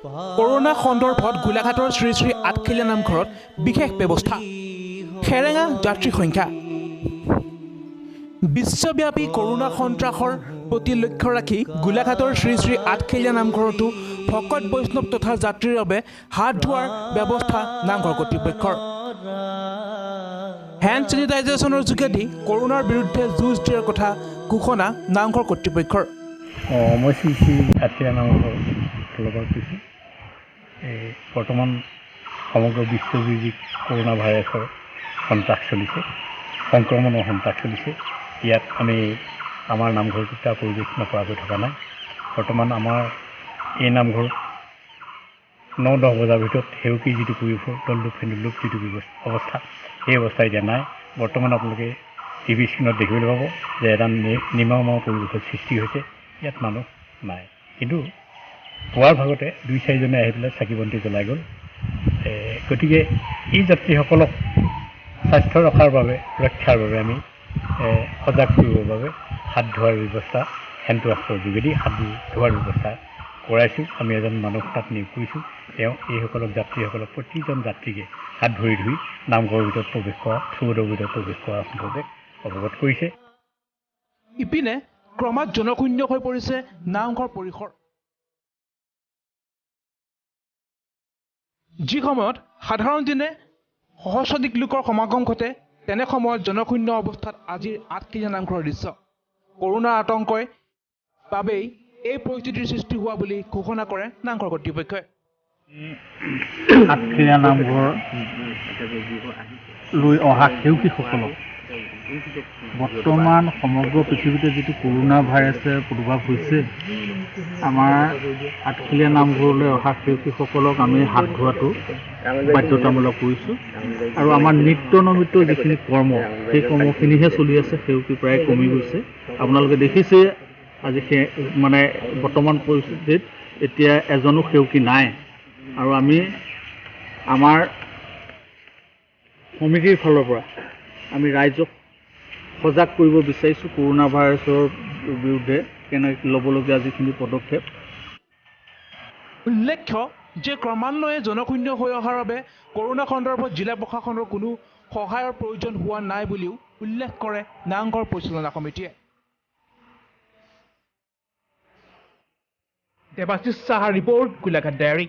corona সন্দৰ্ভত গোলাঘাটৰ শ্ৰী শ্ৰী আঠখেলীয়া নামঘৰত বিশেষ ব্যৱস্থা খেৰেঙা যাত্ৰীৰ সংখ্যা বিশ্বব্যাপী ক'ৰোনা সন্ত্ৰাসৰ প্ৰতি লক্ষ্য ৰাখি গোলাঘাটৰ শ্ৰী শ্ৰী আঠখেলীয়া নামঘৰতো ভকত বৈষ্ণৱ তথা যাত্ৰীৰ বাবে হাত ধোৱাৰ ব্যৱস্থা নামঘৰ কৰ্তৃপক্ষৰ হেণ্ড চেনিটাইজেশ্যনৰ যোগেদি ক'ৰোনাৰ বিৰুদ্ধে যুঁজ দিয়াৰ কথা ঘোষণা নামঘৰ কৰ্তৃপক্ষৰ মই শ্ৰী শ্ৰী আঠখেলীয়া নামঘৰৰ লগত কৈছোঁ বৰ্তমান সমগ্ৰ বিশ্বজুৰি ক'ৰোনা ভাইৰাছৰ সন্ত্ৰাস চলিছে সংক্ৰমণৰ সন্ত্ৰাস চলিছে ইয়াত আমি আমাৰ নামঘৰটোত তাৰ পৰিৱেশ নকৰাকৈ থকা নাই বৰ্তমান আমাৰ এই নামঘৰত 9-10 বজাৰ ভিতৰত সেউকী যিটো পৰিৱেশৰ দলদুপ ফেন্দুলুপ যিটো অৱস্থা সেই অৱস্থা এতিয়া নাই বৰ্তমান আপোনালোকে টিভি স্ক্ৰীণত দেখিবলৈ পাব যে এটা নিৰ্মল পৰিৱেশৰ সৃষ্টি হৈছে ইয়াত মানুহ নাই কিন্তু পুৱাৰ ভাগতে 2-4জনে আহি পেলাই চাকি বন্তি জ্বলাই গ'ল গতিকে এই যাত্ৰীসকলক স্বাস্থ্য ৰখাৰ বাবে ৰক্ষাৰ বাবে আমি সজাগ কৰিবৰ বাবে হাত ধোৱাৰ ব্যৱস্থা হেণ্ড ৱাছৰ যোগেদি হাত ধোৱাৰ ব্যৱস্থা কৰাইছোঁ আমি এজন মানুহ তাত নিয়োগ কৰিছোঁ তেওঁ এইসকলক যাত্ৰীসকলক প্ৰতিজন যাত্ৰীকে হাত ধৰি ধুই নামঘৰৰ ভিতৰত প্ৰৱেশ কৰা চৌহদৰ ভিতৰত প্ৰৱেশ কৰাৰ সম্পৰ্কে অৱগত কৰিছে ইপিনে ক্ৰমাৎ জনশূন্য হৈ পৰিছে নামঘৰ পৰিসৰ যি সময়ত সাধাৰণ দিনে সহস্ৰাধিক লোকৰ সমাগম ঘটে তেনে সময়ত জনশূন্য অৱস্থাত আজিৰ আঠখেলীয়া নামঘৰৰ দৃশ্য ক'ৰোনাৰ আতংকই বাবেই এই পৰিস্থিতিৰ সৃষ্টি হোৱা বুলি ঘোষণা কৰে নামঘৰ কৰ্তৃপক্ষই আঠখেলীয়া নামঘৰ লৈ অহা সেউকীসকলক বৰ্তমান সমগ্ৰ পৃথিৱীতে যিটো ক'ৰোনা ভাইৰাছৰ প্ৰাদুৰ্ভাৱ হৈছে আমাৰ আঠখেলীয়া নামঘৰলৈ অহা সেউকীসকলক আমি হাত ধোৱাটো বাধ্যতামূলক কৰিছোঁ আৰু আমাৰ নিত্য নৈমিত্য যিখিনি কৰ্ম সেই কৰ্মখিনিহে চলি আছে সেউকী প্ৰায় কমি গৈছে আপোনালোকে দেখিছে আজি মানে বৰ্তমান পৰিস্থিতিত এতিয়া এজনো সেউকী নাই আৰু আমি আমাৰ সমিতিৰ ফালৰ পৰা আমি ৰাইজক সজাগ কৰিব বিচাৰিছোঁ ক'ৰোনা ভাইৰাছৰ বিৰুদ্ধে কেনেকৈ ল'বলগীয়া যিখিনি পদক্ষেপ উল্লেখ্য যে ক্ৰমান্বয়ে জনশূন্য হৈ অহাৰ বাবে ক'ৰোনা সন্দৰ্ভত জিলা প্ৰশাসনৰ কোনো সহায়ৰ প্ৰয়োজন হোৱা নাই বুলিও উল্লেখ কৰে নামঘৰ পৰিচালনা সমিতিয়ে দেৱাশিষ সাহাৰ ৰিপৰ্ট গোলাঘাট ডায়েৰী